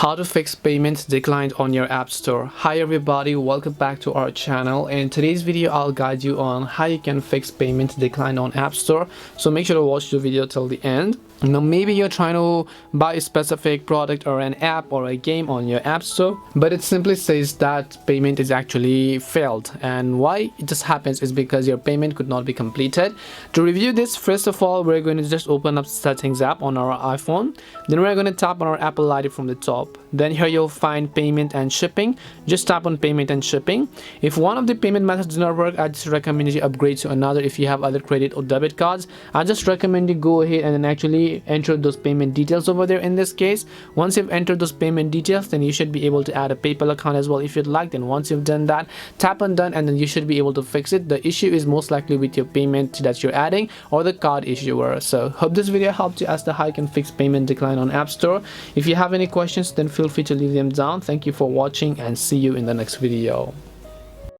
How to fix payment declined on your app store. Hi everybody, welcome back to our channel. In today's video I'll guide you on how you can fix payment declined on app store, so make sure to watch the video till the end. Now maybe you're trying to buy a specific product or an app or a game on your app store, but it simply says that payment is actually failed, and why it just happens is because your payment could not be completed. To review this, first of all we're going to just open up settings app on our iPhone, then we're going to tap on our Apple ID from the top. Then here you'll find payment and shipping. Just tap on payment and shipping. If one of the payment methods does not work, I just recommend you upgrade to another. If you have other credit or debit cards, I just recommend you go ahead and then actually enter those payment details over there. In this case, once you've entered those payment details, then you should be able to add a PayPal account as well if you'd like. Then once you've done that, tap on done, and then you should be able to fix it. The issue is most likely with your payment that you're adding or the card issuer. So hope this video helped you as to how you can fix payment decline on App Store. If you have any questions, then feel free to leave them down. Thank you for watching and see you in the next video.